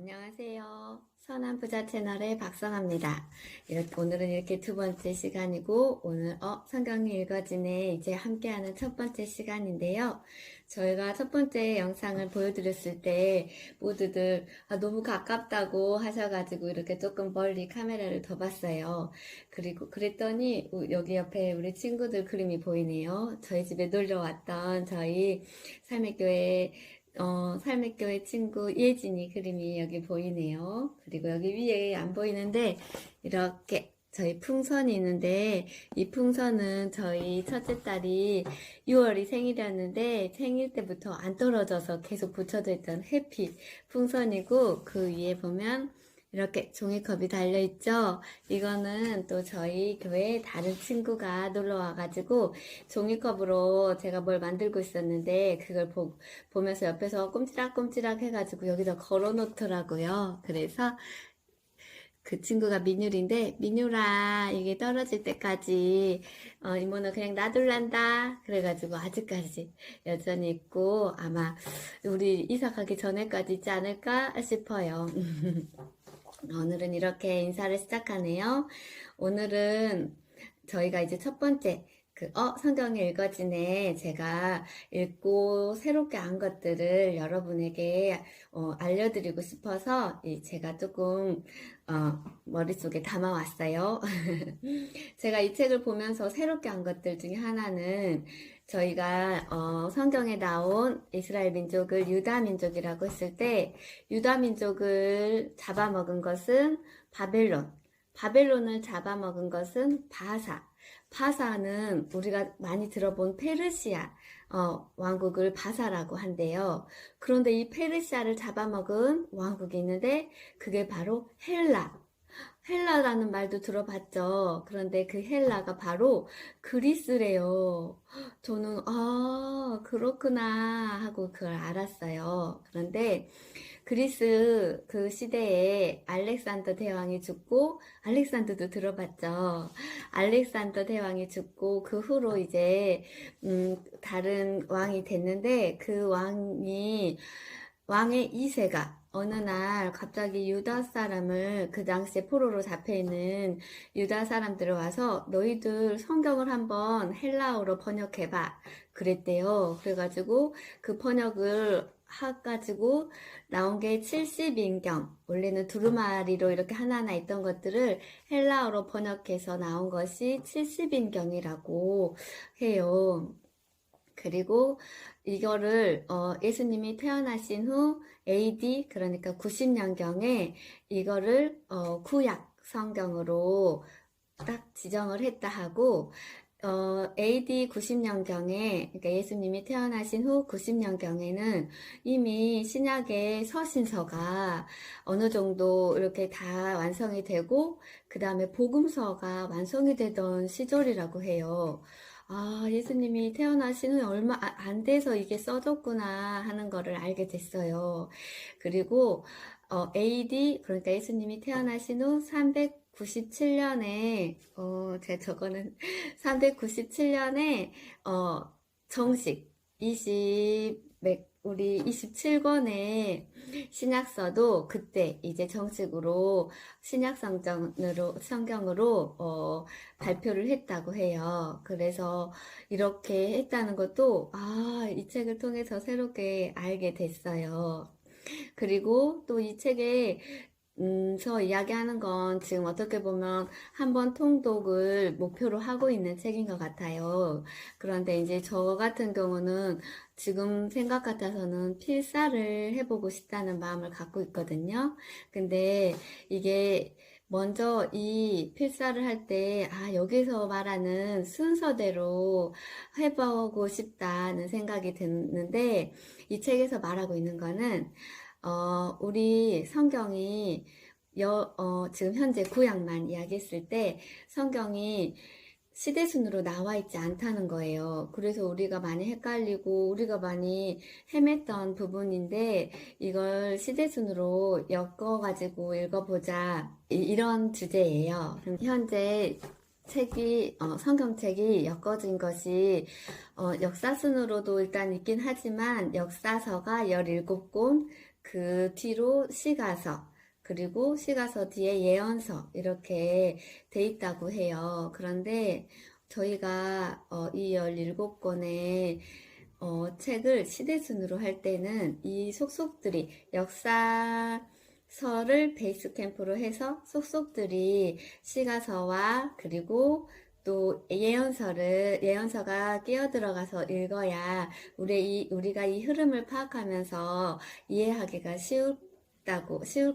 안녕하세요. 선한부자 채널의 박선아입니다. 오늘은 이렇게 두 번째 시간이고, 오늘, 성경이 읽어지네 이제 함께하는 첫 번째 시간인데요. 저희가 첫 번째 영상을 보여드렸을 때, 모두들, 너무 가깝다고 하셔가지고, 이렇게 조금 멀리 카메라를 더 봤어요. 그리고, 그랬더니, 여기 옆에 우리 친구들 그림이 보이네요. 저희 집에 놀러 왔던 저희 삶의교회 삶의 교회 친구 예진이 그림이 여기 보이네요. 그리고 여기 위에 안 보이는데 이렇게 저희 풍선이 있는데 이 풍선은 저희 첫째 딸이 6월이 생일이었는데 생일 때부터 안 떨어져서 계속 붙여져 있던 해피 풍선이고 그 위에 보면 이렇게 종이컵이 달려있죠. 이거는 또 저희 교회 다른 친구가 놀러 와가지고 종이컵으로 제가 뭘 만들고 있었는데 그걸 보면서 옆에서 꼼지락꼼지락 해가지고 여기다 걸어 놓더라고요. 그래서 그 친구가 민율인데, 민율아, 이게 떨어질 때까지, 이모는 그냥 놔둘란다. 그래가지고 아직까지 여전히 있고, 아마 우리 이사 가기 전에까지 있지 않을까 싶어요. 오늘은 이렇게 인사를 시작하네요. 오늘은 저희가 이제 첫 번째, 성경이 읽어지네. 제가 읽고 새롭게 안 것들을 여러분에게 알려드리고 싶어서 제가 조금 머릿속에 담아왔어요. 제가 이 책을 보면서 새롭게 한 것들 중에 하나는 저희가 성경에 나온 이스라엘 민족을 유다 민족이라고 했을 때 유다 민족을 잡아먹은 것은 바벨론을 잡아먹은 것은 바사는 우리가 많이 들어본 페르시아 왕국을 바사라고 한대요. 그런데 이 페르시아를 잡아먹은 왕국이 있는데 그게 바로 헬라라는 말도 들어봤죠. 그런데 그 헬라가 바로 그리스래요. 저는 그렇구나 하고 그걸 알았어요. 그런데 그리스 그 시대에 알렉산더 대왕이 죽고, 알렉산더도 들어봤죠. 알렉산더 대왕이 죽고 그 후로 이제 다른 왕이 됐는데 그 왕의 2세가 어느 날 갑자기 유다 사람을 그 당시에 포로로 잡혀있는 유다 사람들을 와서 너희들 성경을 한번 헬라어로 번역해봐 그랬대요. 그래가지고 그 번역을 해가지고 나온 게 70인경, 원래는 두루마리로 이렇게 하나하나 있던 것들을 헬라어로 번역해서 나온 것이 70인경이라고 해요. 그리고 이거를 예수님이 태어나신 후 AD 그러니까 90년경에 이거를 구약 성경으로 딱 지정을 했다 하고 AD 90년경에 그러니까 예수님이 태어나신 후 90년경에는 이미 신약의 서신서가 어느 정도 이렇게 다 완성이 되고 그 다음에 복음서가 완성이 되던 시절이라고 해요. 예수님이 태어나신 후 얼마 안 돼서 이게 써졌구나 하는 거를 알게 됐어요. 그리고 AD 그러니까 예수님이 태어나신 후 397년에 제 저거는 397년에 정식 우리 27권의 신약서도 그때 이제 정식으로 성경으로 발표를 했다고 해요. 그래서 이렇게 했다는 것도 이 책을 통해서 새롭게 알게 됐어요. 그리고 또 이 책에 저 이야기하는 건 지금 어떻게 보면 한 번 통독을 목표로 하고 있는 책인 것 같아요. 그런데 이제 저 같은 경우는 지금 생각 같아서는 필사를 해보고 싶다는 마음을 갖고 있거든요. 근데 이게 먼저 이 필사를 할 때, 여기서 말하는 순서대로 해보고 싶다는 생각이 드는데, 이 책에서 말하고 있는 거는, 우리 성경이 지금 현재 구약만 이야기했을 때 성경이 시대순으로 나와 있지 않다는 거예요. 그래서 우리가 많이 헷갈리고 우리가 많이 헤맸던 부분인데 이걸 시대순으로 엮어가지고 읽어보자 이런 주제예요. 현재 성경책이 엮어진 것이, 역사순으로도 일단 있긴 하지만, 역사서가 17권, 그 뒤로 시가서, 그리고 시가서 뒤에 예언서 이렇게 돼 있다고 해요. 그런데 저희가 이 17권의 책을 시대순으로 할 때는 이 속속들이 역사서를 베이스 캠프로 해서 속속들이 시가서와 그리고 또 예언서가 끼어 들어가서 읽어야 우리가 이 흐름을 파악하면서 이해하기가 쉬울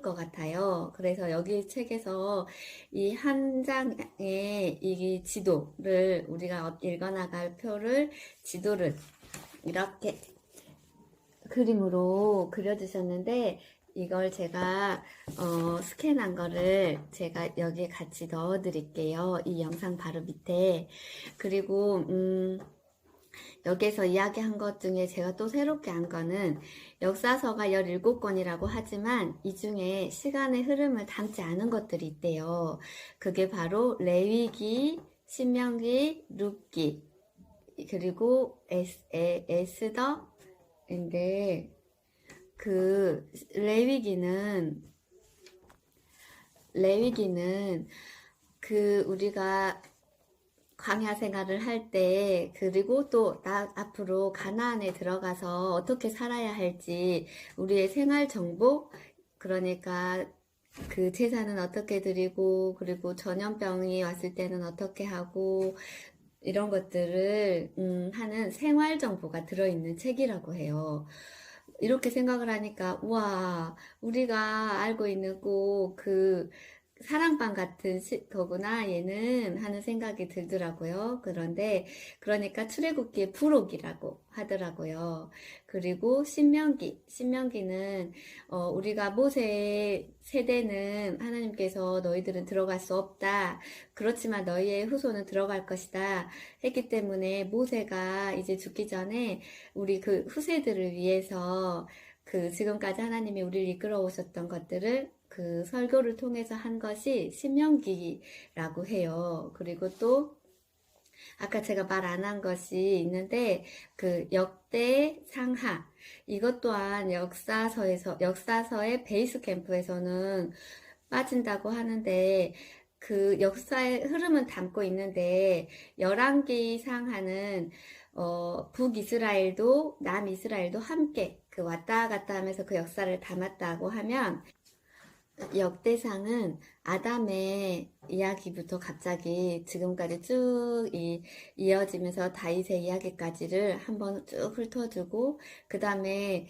것 같아요. 그래서 여기 책에서 이 한 장의 이 지도를 우리가 읽어나갈 지도를 이렇게 그림으로 그려주셨는데 이걸 제가 스캔한 거를 제가 여기에 같이 넣어 드릴게요. 이 영상 바로 밑에. 그리고 여기에서 이야기한 것 중에 제가 또 새롭게 한 거는 역사서가 17권이라고 하지만 이 중에 시간의 흐름을 담지 않은 것들이 있대요. 그게 바로 레위기, 신명기, 룻기, 그리고 에스더인데 그 레위기는 그 우리가 광야 생활을 할 때, 그리고 또 앞으로 가나안에 들어가서 어떻게 살아야 할지, 우리의 생활 정보, 그러니까 그 제사는 어떻게 드리고, 그리고 전염병이 왔을 때는 어떻게 하고, 이런 것들을 하는 생활 정보가 들어있는 책이라고 해요. 이렇게 생각을 하니까, 우와, 우리가 알고 있는 꼭 그 사랑방 같은 거구나, 얘는 하는 생각이 들더라고요. 그러니까 출애굽기의 부록이라고 하더라고요. 그리고 신명기는, 우리가 모세 세대는 하나님께서 너희들은 들어갈 수 없다. 그렇지만 너희의 후손은 들어갈 것이다. 했기 때문에 모세가 이제 죽기 전에 우리 그 후세들을 위해서 그 지금까지 하나님이 우리를 이끌어 오셨던 것들을 그 설교를 통해서 한 것이 신명기라고 해요. 그리고 또 아까 제가 말 안 한 것이 있는데 그 역대 상하 이것 또한 역사서의 베이스 캠프에서는 빠진다고 하는데 그 역사의 흐름은 담고 있는데 열왕기 상하는 북이스라엘도 남이스라엘도 함께 그 왔다 갔다 하면서 그 역사를 담았다고 하면 역대상은 아담의 이야기부터 갑자기 지금까지 쭉 이어지면서 다윗의 이야기까지를 한번 쭉 훑어주고 그 다음에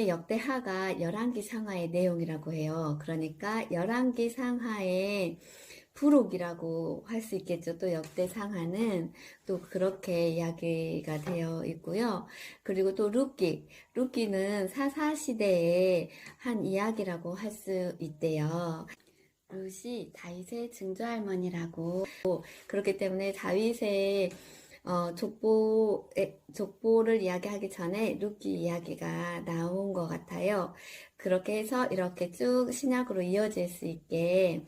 역대하가 열왕기 상하의 내용이라고 해요. 그러니까 열왕기 상하의 부록이라고 할 수 있겠죠. 또 역대 상하는 또 그렇게 이야기가 되어 있고요. 그리고 또 룻기는 사사시대의 한 이야기라고 할 수 있대요. 룻이 다윗의 증조할머니라고 그렇기 때문에 다윗의 족보를 이야기하기 전에 룻기 이야기가 나온 것 같아요. 그렇게 해서 이렇게 쭉 신약으로 이어질 수 있게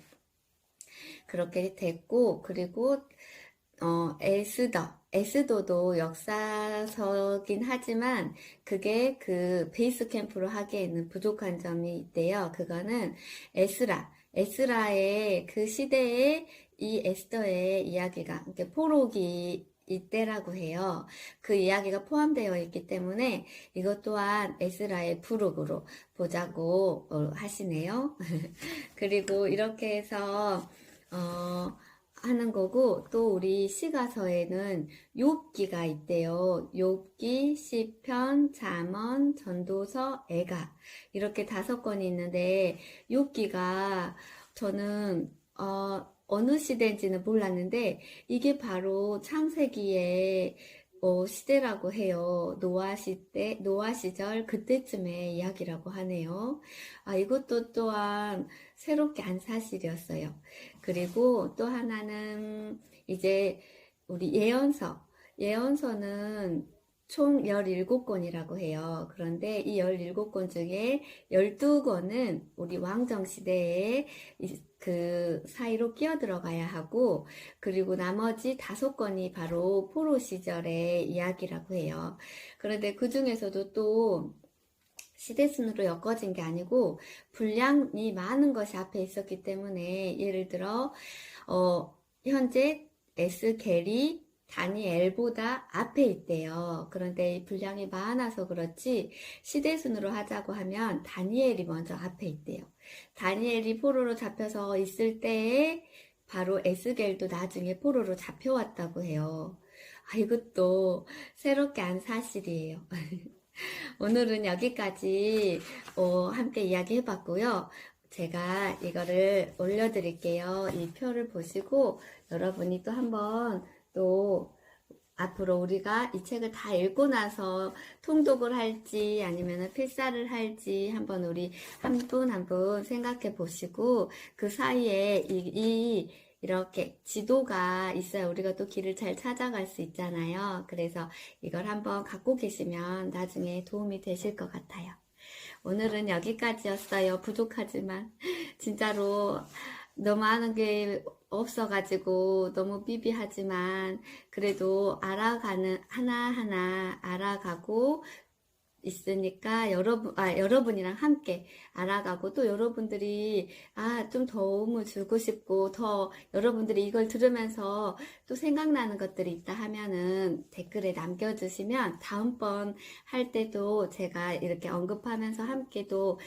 그렇게 됐고, 그리고 에스더도 역사서긴 하지만 그게 그 베이스 캠프로 하기에는 부족한 점이 있대요. 그거는 에스라의 그 시대의 이 에스더의 이야기가 이렇게 포로기 이때라고 해요. 그 이야기가 포함되어 있기 때문에 이것 또한 에스라의 부록으로 보자고 하시네요. 그리고 이렇게 해서 하는 거고 또 우리 시가서에는 욥기가 있대요. 욥기, 시편, 잠언, 전도서, 애가 이렇게 5권이 있는데 욥기가 저는 어느 시대인지는 몰랐는데 이게 바로 창세기의 시대라고 해요. 노아 시절 그때쯤의 이야기라고 하네요. 이것도 또한 새롭게 안 사실이었어요. 그리고 또 하나는 이제 우리 예언서는 총 17권이라고 해요. 그런데 이 17권 중에 12권은 우리 왕정시대에 그 사이로 끼어 들어가야 하고, 그리고 나머지 5권이 바로 포로 시절의 이야기라고 해요. 그런데 그 중에서도 또 시대순으로 엮어진 게 아니고 분량이 많은 것이 앞에 있었기 때문에 예를 들어 현재 S 게리 다니엘보다 앞에 있대요. 그런데 이 분량이 많아서 그렇지 시대순으로 하자고 하면 다니엘이 먼저 앞에 있대요. 다니엘이 포로로 잡혀서 있을 때에 바로 에스겔도 나중에 포로로 잡혀왔다고 해요. 이것도 새롭게 안 사실이에요. 오늘은 여기까지 함께 이야기해 봤고요. 제가 이거를 올려드릴게요. 이 표를 보시고 여러분이 또 한번 또 앞으로 우리가 이 책을 다 읽고 나서 통독을 할지 아니면 필사를 할지 한번 우리 한 분 한 분 생각해 보시고 그 사이에 이렇게 지도가 있어야 우리가 또 길을 잘 찾아갈 수 있잖아요. 그래서 이걸 한번 갖고 계시면 나중에 도움이 되실 것 같아요. 오늘은 여기까지였어요. 부족하지만 진짜로 너무 하는 게 없어가지고 너무 삐삐하지만 그래도 하나하나 알아가고 있으니까 여러분이랑 함께 알아가고 또 여러분들이 좀 도움을 주고 싶고 더 여러분들이 이걸 들으면서 또 생각나는 것들이 있다 하면은 댓글에 남겨주시면 다음번 할 때도 제가 이렇게 언급하면서 함께 또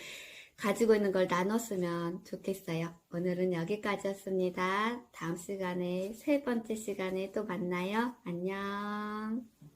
가지고 있는 걸 나눴으면 좋겠어요. 오늘은 여기까지였습니다. 다음 시간에 세 번째 시간에 또 만나요. 안녕.